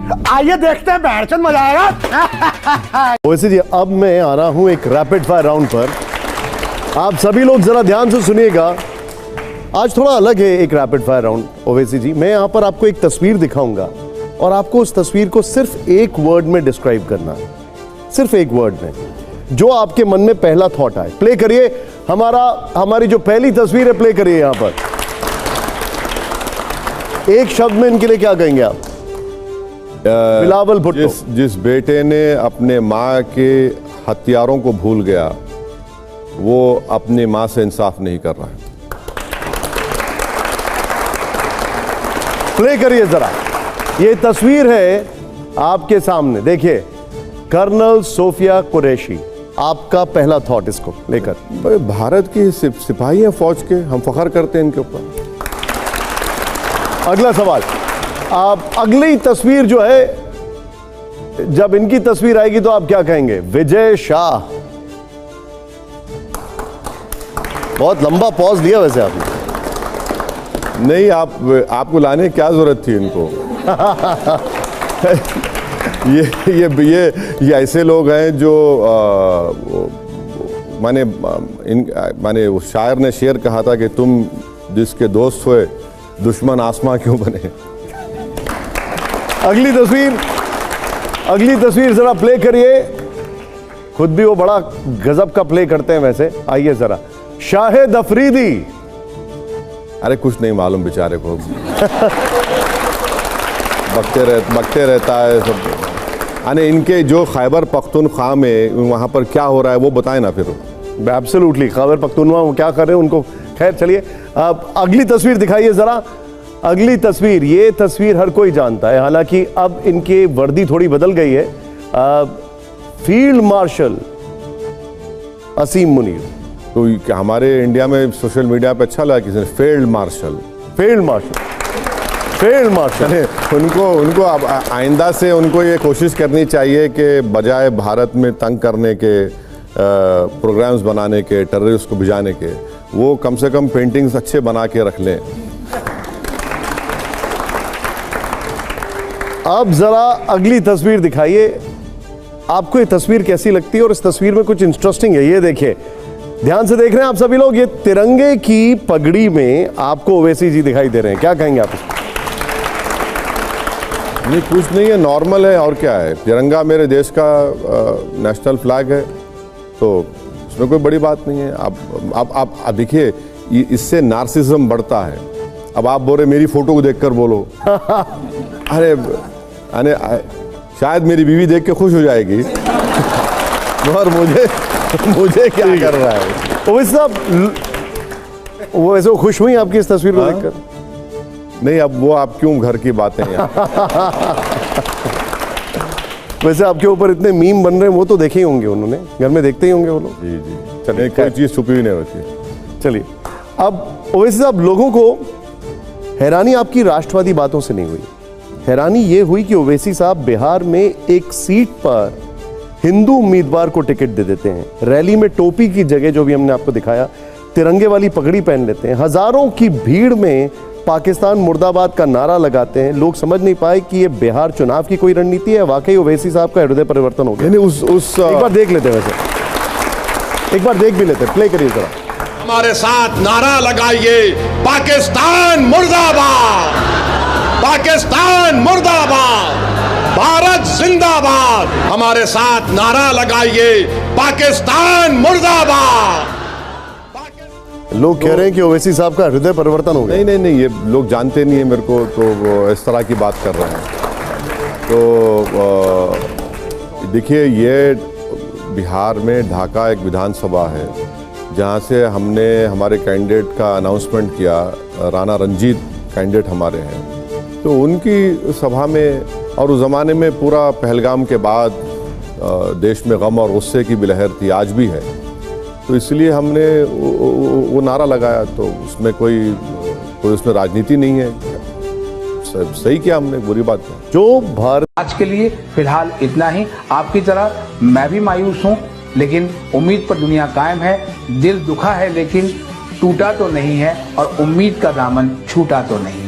आइए देखते हैं, बैठचंद मजा आएगा। वैसे जी अब मैं आ रहा हूं एक रैपिड फायर राउंड पर। आप सभी लोग जरा ध्यान से सुनिएगा। आज थोड़ा अलग है एक रैपिड फायर राउंड। ओवैसी जी, मैं यहां पर आपको एक तस्वीर दिखाऊंगा और आपको उस तस्वीर को सिर्फ एक वर्ड में डिस्क्राइब करना है, सिर्फ एक वर्ड में, जो आपके मन में पहला थॉट आए। प्ले करिए। हमारी जो पहली तस्वीर है, प्ले करिए। यहां पर एक शब्द में इनके लिए क्या कहेंगे आप? बिलावल भुट्टो। जिस बेटे ने अपने माँ के हथियारों को भूल गया, वो अपनी माँ से इंसाफ नहीं कर रहा है। प्ले करिए जरा। ये तस्वीर है आपके सामने, देखिए, कर्नल सोफिया कुरैशी। आपका पहला थॉट इसको लेकर? भारत की सिपाही हैं फौज के, हम फख्र करते हैं इनके ऊपर। अगला सवाल। आप अगली तस्वीर जो है, जब इनकी तस्वीर आएगी तो आप क्या कहेंगे? विजय शाह। बहुत लंबा पॉज दिया वैसे आपने। नहीं, आपको लाने की क्या जरूरत थी इनको? ये ऐसे लोग हैं जो माने उस शायर ने शेर कहा था कि तुम जिसके दोस्त हुए दुश्मन आसमां क्यों बने। अगली तस्वीर जरा प्ले करिए। खुद भी वो बड़ा गजब का प्ले करते हैं वैसे। आइए जरा। शाहिद अफरीदी। अरे कुछ नहीं मालूम बेचारे को। बकते रहता है सब। अरे इनके जो खैबर पख्तूनख्वा में वहाँ पर क्या हो रहा है वो बताएं ना फिर। एब्सोल्युटली, खैबर पख्तूनख्वा वो क्या कर रहे हैं उनको। खैर चलिए, आप अगली तस्वीर दिखाइए जरा। अगली तस्वीर, ये तस्वीर हर कोई जानता है, हालांकि अब इनकी वर्दी थोड़ी बदल गई है। फील्ड मार्शल असीम मुनीर। तो क्या हमारे इंडिया में सोशल मीडिया पे अच्छा लगा किसी ने? फील्ड मार्शल उनको अब आइंदा से उनको ये कोशिश करनी चाहिए कि बजाय भारत में तंग करने के, प्रोग्राम्स बनाने के, टेररिस्ट को भिजाने के, वो कम से कम पेंटिंग्स अच्छे बना के रख लें। अब जरा अगली तस्वीर दिखाइए। आपको ये तस्वीर कैसी लगती है? और इस तस्वीर में कुछ इंटरेस्टिंग है, ये देखिए, ध्यान से देख रहे हैं आप सभी लोग। ये तिरंगे की पगड़ी में आपको ओवैसी जी दिखाई दे रहे हैं, क्या कहेंगे आप? नहीं, कुछ नहीं है, नॉर्मल है। और क्या है, तिरंगा मेरे देश का नेशनल फ्लैग है, तो उसमें कोई बड़ी बात नहीं है। आप देखिए, इससे नार्सिज्म बढ़ता है। अब आप बोल रहे मेरी फोटो को देखकर बोलो। अरे शायद मेरी बीवी देख के खुश हो जाएगी, और मुझे क्या कर रहा है? वैसे वो वैसे खुश हुई आपकी इस तस्वीर को देखकर? नहीं, अब वो आप क्यों घर की बातें हैं? वैसे आपके ऊपर इतने मीम बन रहे हैं, वो तो देखे ही होंगे उन्होंने, घर में देखते ही होंगे वो लोग। जी। चलिए, कोई चीज़ छुपी हुई नहीं होती। चलिए, अब वैसे साहब, लोगों को हैरानी आपकी राष्ट्रवादी बातों से नहीं हुई। हैरानी ये हुई कि ओवैसी साहब बिहार में एक सीट पर हिंदू उम्मीदवार को टिकट दे देते हैं। रैली में टोपी की जगह, जो भी हमने आपको दिखाया, तिरंगे वाली पगड़ी पहन लेते हैं। हजारों की भीड़ में पाकिस्तान मुर्दाबाद का नारा लगाते हैं। लोग समझ नहीं पाए कि ये बिहार चुनाव की कोई रणनीति है, वाकई ओवैसी साहब का हृदय परिवर्तन हो गया। एक बार देख लेते हैं, वैसे एक बार देख भी लेते हैं। प्ले करिए जरा। हमारे साथ नारा लगाइए, पाकिस्तान मुर्दाबाद, पाकिस्तान मुर्दाबाद, भारत जिंदाबाद। हमारे साथ नारा लगाइए, पाकिस्तान मुर्दाबाद। लोग कह रहे हैं कि ओवैसी साहब का हृदय परिवर्तन हो गया। नहीं, ये लोग जानते नहीं है मेरे को, तो वो इस तरह की बात कर रहे हैं। तो देखिए, ये बिहार में ढाका एक विधानसभा है, जहाँ से हमने हमारे कैंडिडेट का अनाउंसमेंट किया। राणा रंजीत कैंडिडेट हमारे हैं, तो उनकी सभा में, और उस ज़माने में पूरा पहलगाम के बाद देश में गम और गुस्से की भी लहर थी, आज भी है। तो इसलिए हमने वो नारा लगाया। तो उसमें कोई उसमें राजनीति नहीं है। सही किया हमने, बुरी बात है। जो भारत आज के लिए फिलहाल इतना ही। आपकी तरह मैं भी मायूस हूँ, लेकिन उम्मीद पर दुनिया कायम है। दिल दुखा है, लेकिन टूटा तो नहीं है, और उम्मीद का दामन छूटा तो नहीं है।